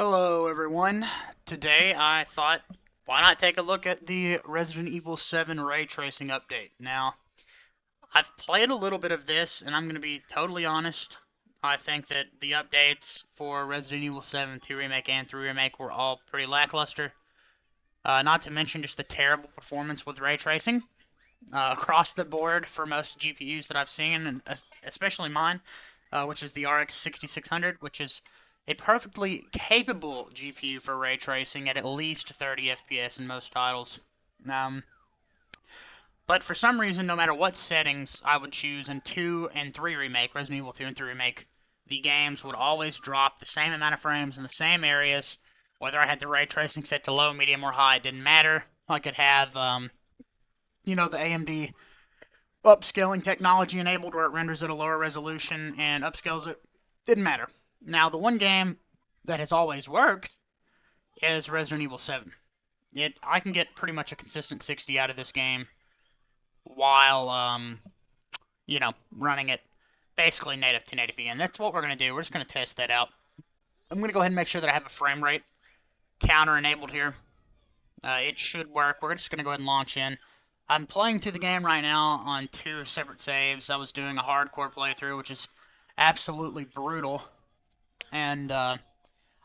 Hello everyone. Today I thought, why not take a look at the Resident Evil 7 ray tracing update. Now, I've played a little bit of this, and I'm going to be totally honest. I think that the updates for Resident Evil 7 2 Remake and 3 Remake were all pretty lackluster. Not to mention just the terrible performance with ray tracing across the board for most GPUs that I've seen, and especially mine, which is the RX 6600, which is a perfectly capable GPU for ray tracing at least 30 FPS in most titles. Um, but for some reason, no matter what settings I would choose in 2 and 3 Remake, Resident Evil 2 and 3 Remake, the games would always drop the same amount of frames in the same areas. Whether I had the ray tracing set to low, medium, or high, it didn't matter. I could have, the AMD upscaling technology enabled where it renders at a lower resolution and upscales it. Didn't matter. Now, the one game that has always worked is Resident Evil 7. I can get pretty much a consistent 60 out of this game while, running it basically native 1080p. And that's what we're going to do. We're just going to test that out. I'm going to go ahead and make sure that I have a frame rate counter enabled here. It should work. We're just going to go ahead and launch in. I'm playing through the game right now on 2 separate saves. I was doing a hardcore playthrough, which is absolutely brutal. And I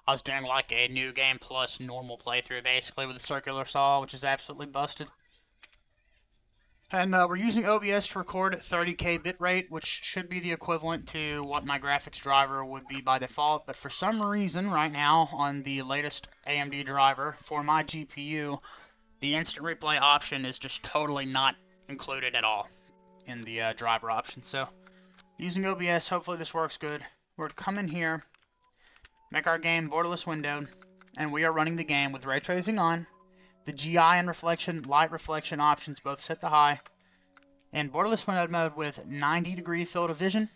was doing like a new game plus normal playthrough, basically, with a circular saw, which is absolutely busted. And we're using OBS to record at 30k bitrate, which should be the equivalent to what my graphics driver would be by default. But for some reason, right now, on the latest AMD driver, for my GPU, the instant replay option is just totally not included at all in the driver option. So, using OBS, hopefully this works good. We're to come in here, make our game borderless windowed, and we are running the game with ray tracing on, the GI and light reflection options both set to high, and borderless windowed mode with 90-degree field of vision.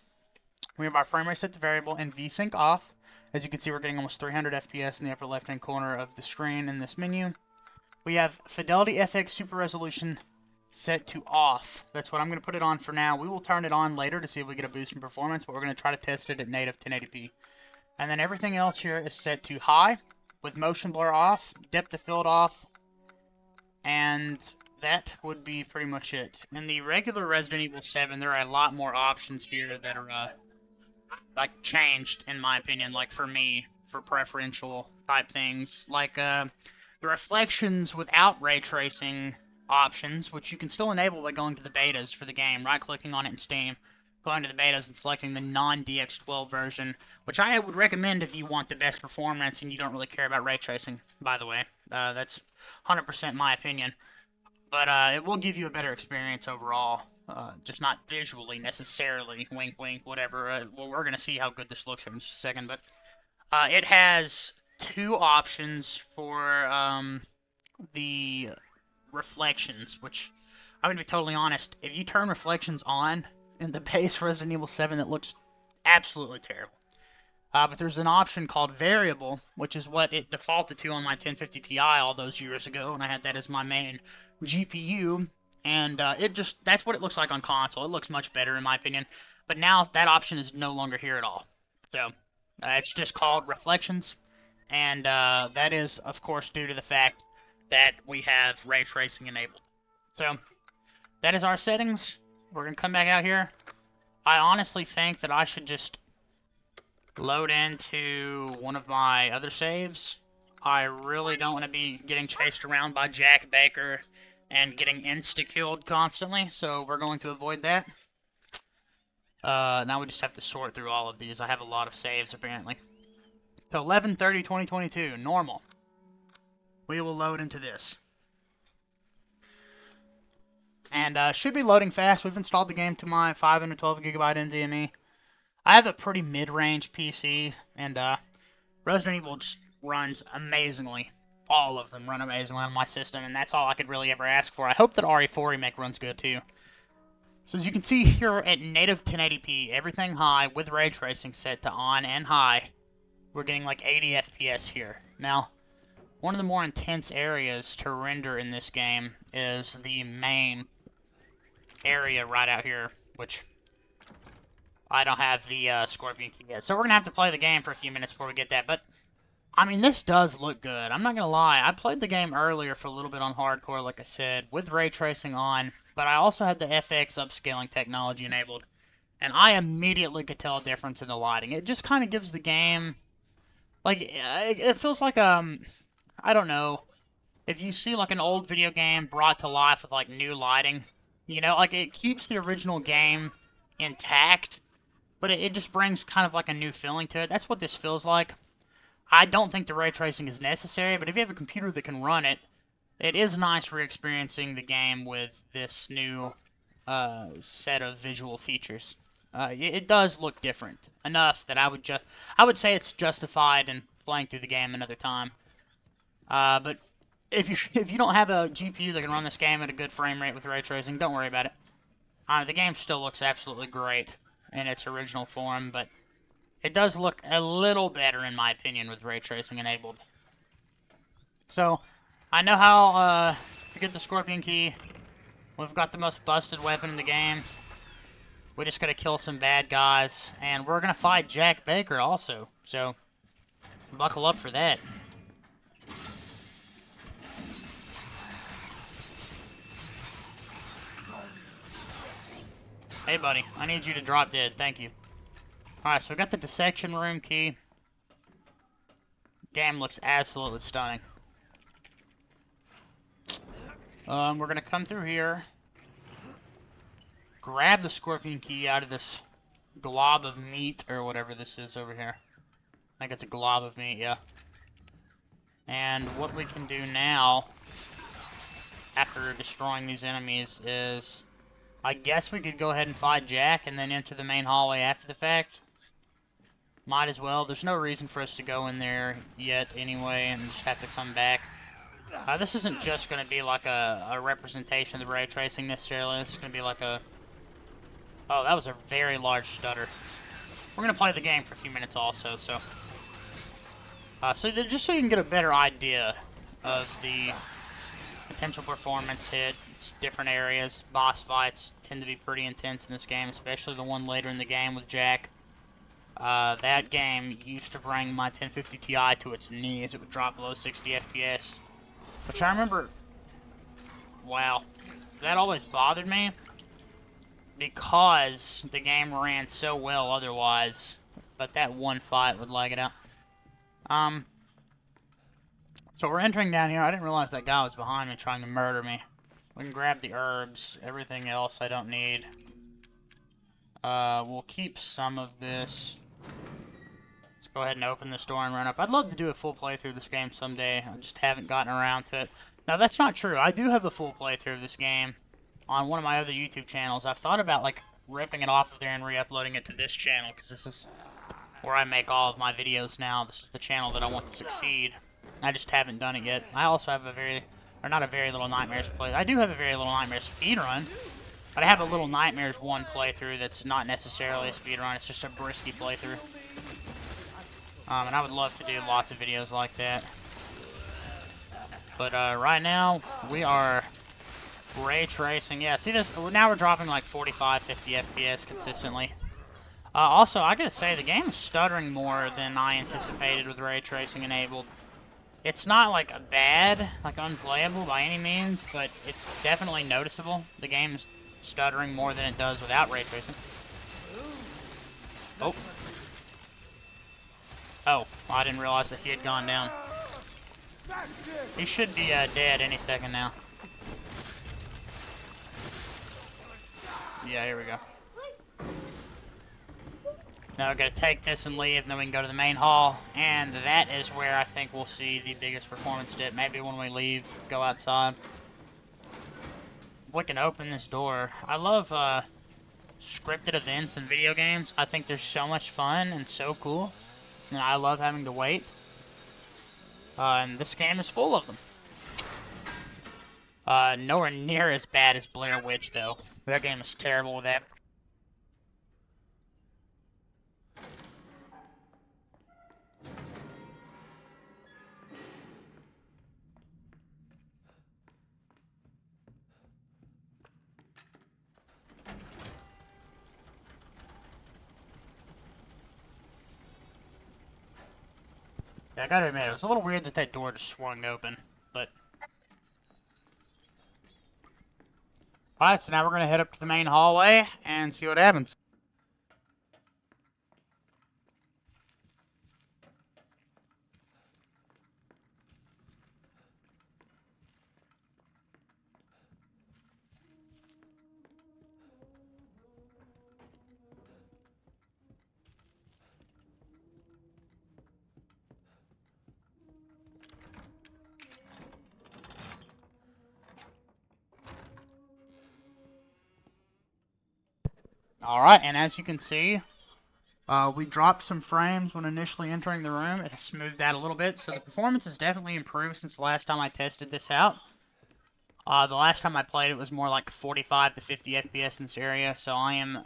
We have our frame rate set to variable and VSync off. As you can see, we're getting almost 300 FPS in the upper left-hand corner of the screen in this menu. We have Fidelity FX Super Resolution set to off. That's what I'm going to put it on for now. We will turn it on later to see if we get a boost in performance, but we're going to try to test it at native 1080p. And then everything else here is set to high, with motion blur off, depth of field off, and that would be pretty much it. In the regular Resident Evil 7, there are a lot more options here that are, changed, in my opinion, like for me, for preferential type things. Like, the reflections without ray tracing options, which you can still enable by going to the betas for the game, right-clicking on it in Steam, going to the betas and selecting the non-DX12 version, which I would recommend if you want the best performance and you don't really care about ray tracing, by the way. That's 100% my opinion. But it will give you a better experience overall, just not visually necessarily, wink wink, whatever. Well, we're going to see how good this looks here in just a second, but it has 2 options for the reflections, which I'm going to be totally honest, if you turn reflections on in the base Resident Evil 7, it looks absolutely terrible. But there's an option called variable, which is what it defaulted to on my 1050 Ti all those years ago, and I had that as my main GPU, and that's what it looks like on console. It looks much better in my opinion, but now that option is no longer here at all. So it's just called reflections, and that is, of course, due to the fact that we have ray tracing enabled. So that is our settings. We're going to come back out here. I honestly think that I should just load into one of my other saves. I really don't want to be getting chased around by Jack Baker and getting insta-killed constantly, so we're going to avoid that. Now we just have to sort through all of these. I have a lot of saves, apparently. So 11/30/2022, normal. We will load into this. And should be loading fast. We've installed the game to my 512GB NVMe. I have a pretty mid-range PC, and Resident Evil just runs amazingly. All of them run amazingly on my system, and that's all I could really ever ask for. I hope that RE4 Remake runs good, too. So as you can see here at native 1080p, everything high with ray tracing set to on and high, we're getting like 80 FPS here. Now, one of the more intense areas to render in this game is the main area right out here, which I don't have the Scorpion key yet. So we're going to have to play the game for a few minutes before we get that, but I mean, this does look good. I'm not gonna lie. I played the game earlier for a little bit on hardcore, like I said, with ray tracing on, but I also had the FX upscaling technology enabled, and I immediately could tell a difference in the lighting. It just kind of gives the game, like, it feels like, I don't know, if you see like an old video game brought to life with like new lighting, you know, like it keeps the original game intact, but it just brings kind of like a new feeling to it. That's what this feels like. I don't think the ray tracing is necessary, but if you have a computer that can run it, it is nice re-experiencing the game with this new set of visual features. It does look different enough that I would say it's justified in playing through the game another time. But if you don't have a GPU that can run this game at a good frame rate with ray tracing, don't worry about it. The game still looks absolutely great in its original form, but it does look a little better, in my opinion, with ray tracing enabled. So, I know how to get the Scorpion Key. We've got the most busted weapon in the game. We just gotta kill some bad guys, and we're gonna fight Jack Baker also. So, buckle up for that. Hey, buddy, I need you to drop dead. Thank you. Alright, so we got the dissection room key. Game looks absolutely stunning. We're gonna come through here. Grab the Scorpion Key out of this glob of meat, or whatever this is over here. I think it's a glob of meat, yeah. And what we can do now, after destroying these enemies, is... I guess we could go ahead and fight Jack and then enter the main hallway after the fact. Might as well. There's no reason for us to go in there yet anyway and just have to come back. This isn't just going to be like a representation of the ray tracing necessarily. This is going to be like a... Oh, that was a very large stutter. We're going to play the game for a few minutes also, so... just so you can get a better idea of the potential performance hit. Different areas. Boss fights tend to be pretty intense in this game, especially the one later in the game with Jack. That game used to bring my 1050 Ti to its knees. It would drop below 60 FPS. Which I remember... Wow. That always bothered me. Because the game ran so well otherwise. But that one fight would lag it out. So we're entering down here. I didn't realize that guy was behind me trying to murder me. We can grab the herbs. Everything else I don't need. We'll keep some of this. Let's go ahead and open this door and run up. I'd love to do a full playthrough of this game someday. I just haven't gotten around to it. Now, that's not true. I do have a full playthrough of this game on one of my other YouTube channels. I've thought about, like, ripping it off of there and re-uploading it to this channel, because this is where I make all of my videos now. This is the channel that I want to succeed. I just haven't done it yet. I also have not a very Little Nightmares play. I do have a very Little Nightmares speedrun, but I have a Little Nightmares 1 playthrough that's not necessarily a speedrun. It's just a brisky playthrough. And I would love to do lots of videos like that. But right now, we are ray tracing. Yeah, see this? Now we're dropping like 45, 50 FPS consistently. Also, I gotta say, the game is stuttering more than I anticipated with ray tracing enabled. It's not like a bad, like unplayable by any means, but it's definitely noticeable. The game is stuttering more than it does without ray tracing. Oh. Oh, I didn't realize that he had gone down. He should be dead any second now. Yeah, here we go. Now we're going to take this and leave, and then we can go to the main hall, and that is where I think we'll see the biggest performance dip. Maybe when we leave, go outside. If we can open this door. I love scripted events in video games. I think they're so much fun and so cool, and I love having to wait. And this game is full of them. Nowhere near as bad as Blair Witch, though. That game is terrible with that. Yeah, I gotta admit, it was a little weird that that door just swung open, but... Alright, so now we're gonna head up to the main hallway and see what happens. Alright, and as you can see, we dropped some frames when initially entering the room. It has smoothed out a little bit, so the performance has definitely improved since the last time I tested this out. The last time I played it was more like 45 to 50 FPS in this area, so I am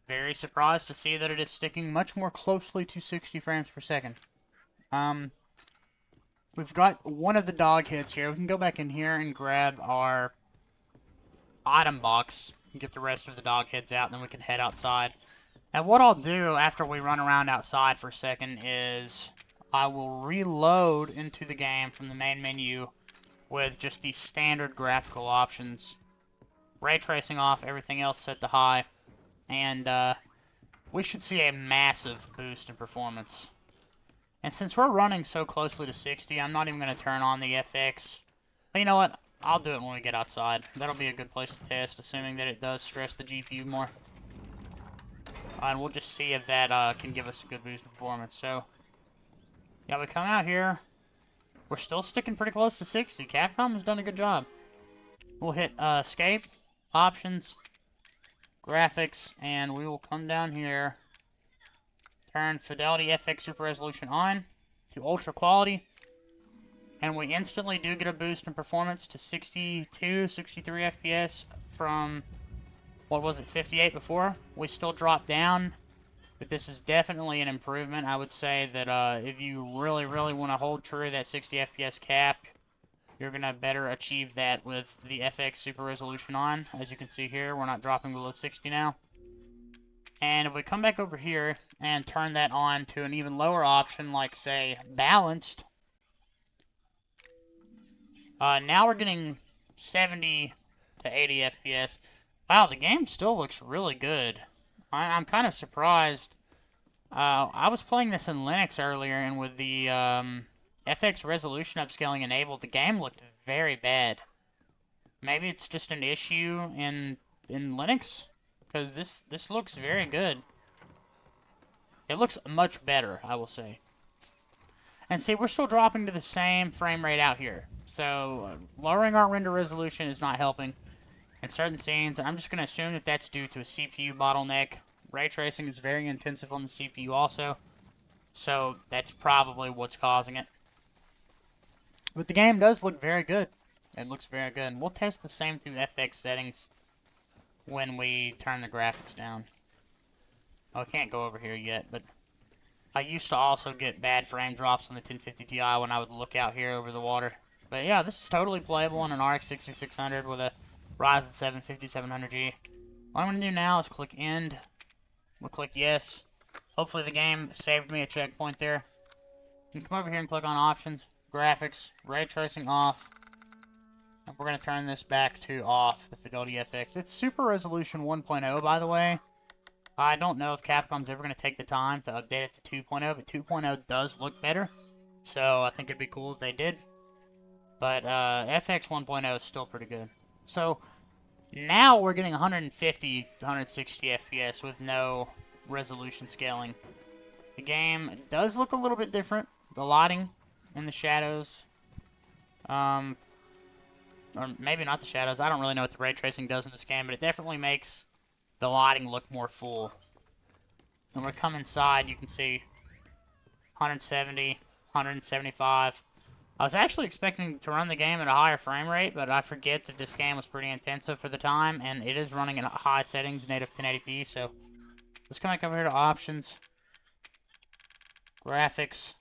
very surprised to see that it is sticking much more closely to 60 frames per second. We've got one of the dog heads here. We can go back in here and grab our item box and get the rest of the dog heads out, and then we can head outside. And what I'll do after we run around outside for a second is I will reload into the game from the main menu with just the standard graphical options. Ray tracing off, everything else set to high, and we should see a massive boost in performance. And since we're running so closely to 60, I'm not even going to turn on the FX. But you know what? I'll do it when we get outside. That'll be a good place to test, assuming that it does stress the GPU more. And we'll just see if that can give us a good boost in performance. So, yeah, we come out here. We're still sticking pretty close to 60. Capcom has done a good job. We'll hit escape, options, graphics, and we will come down here. Turn Fidelity FX Super Resolution on to Ultra Quality. And we instantly do get a boost in performance to 62, 63 FPS from, what was it, 58 before? We still drop down, but this is definitely an improvement. I would say that if you really, really want to hold true to that 60 FPS cap, you're going to better achieve that with the FX Super Resolution on. As you can see here, we're not dropping below 60 now. And if we come back over here and turn that on to an even lower option, like, say, Balanced, now we're getting 70 to 80 FPS. Wow, the game still looks really good. I'm kind of surprised. I was playing this in Linux earlier, and with the FX resolution upscaling enabled, the game looked very bad. Maybe it's just an issue in Linux, because this looks very good. It looks much better, I will say. And see, we're still dropping to the same frame rate out here. So, lowering our render resolution is not helping in certain scenes. I'm just going to assume that that's due to a CPU bottleneck. Ray tracing is very intensive on the CPU also. So, that's probably what's causing it. But the game does look very good. It looks very good. And we'll test the same through FX settings when we turn the graphics down. Oh, I can't go over here yet, but I used to also get bad frame drops on the 1050 Ti when I would look out here over the water. But yeah, this is totally playable on an RX 6600 with a Ryzen 7 5700G. What I'm going to do now is click End. We'll click Yes. Hopefully the game saved me a checkpoint there. You can come over here and click on Options, Graphics, Ray Tracing off. And we're going to turn this back to off, the Fidelity FX. It's Super Resolution 1.0, by the way. I don't know if Capcom's ever going to take the time to update it to 2.0, but 2.0 does look better. So I think it'd be cool if they did. But FX 1.0 is still pretty good. So now we're getting 150 to 160 FPS with no resolution scaling. The game does look a little bit different. The lighting and the shadows. Or maybe not the shadows. I don't really know what the ray tracing does in this game, but it definitely makes the lighting look more full. When we come inside, you can see 170, 175. I was actually expecting to run the game at a higher frame rate, but I forget that this game was pretty intensive for the time, and it is running in high settings, native 1080p, so let's come back over here to Options, Graphics,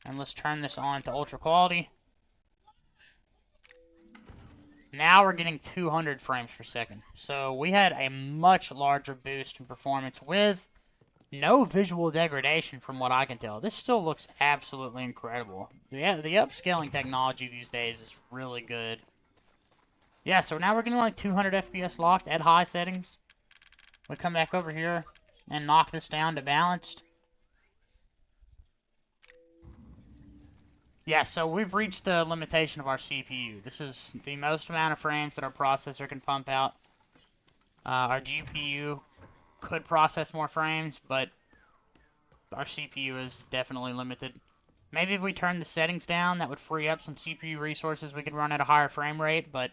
and let's turn this on to Ultra Quality. Now we're getting 200 frames per second. So we had a much larger boost in performance with No visual degradation from what I can tell. This still looks absolutely incredible. The upscaling technology these days is really good. Yeah, so now we're getting like 200 FPS locked at high settings. We come back over here and knock this down to balanced. Yeah, so we've reached the limitation of our CPU. This is the most amount of frames that our processor can pump out. Our GPU could process more frames, but our CPU is definitely limited. Maybe if we turn the settings down, that would free up some CPU resources. We could run at a higher frame rate, but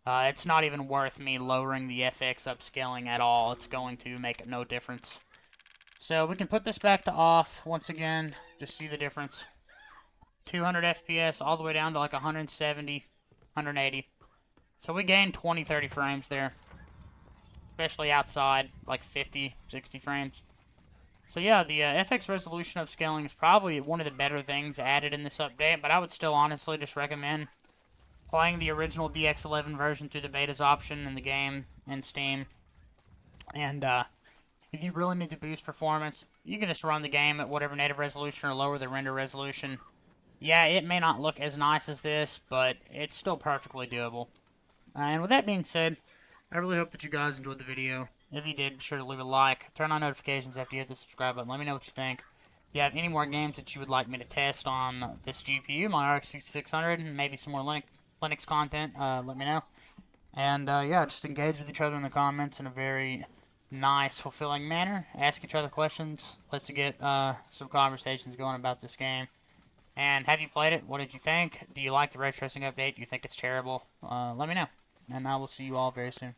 it's not even worth me lowering the FX upscaling at all. It's going to make no difference. So we can put this back to off once again, just see the difference. 200 FPS all the way down to like 170, 180. So we gained 20, 30 frames there. Especially outside, like 50, 60 frames. So yeah, the FX resolution upscaling is probably one of the better things added in this update, but I would still honestly just recommend playing the original DX11 version through the betas option in the game in Steam. And if you really need to boost performance, you can just run the game at whatever native resolution or lower the render resolution. Yeah, it may not look as nice as this, but it's still perfectly doable. And with that being said, I really hope that you guys enjoyed the video. If you did, be sure to leave a like, turn on notifications after you hit the subscribe button. Let me know what you think. If you have any more games that you would like me to test on this GPU, my RX 6600, and maybe some more Linux content, let me know. And yeah, just engage with each other in the comments in a very nice, fulfilling manner. Ask each other questions. Let's get some conversations going about this game. And have you played it? What did you think? Do you like the ray tracing update? Do you think it's terrible? Let me know. And I will see you all very soon.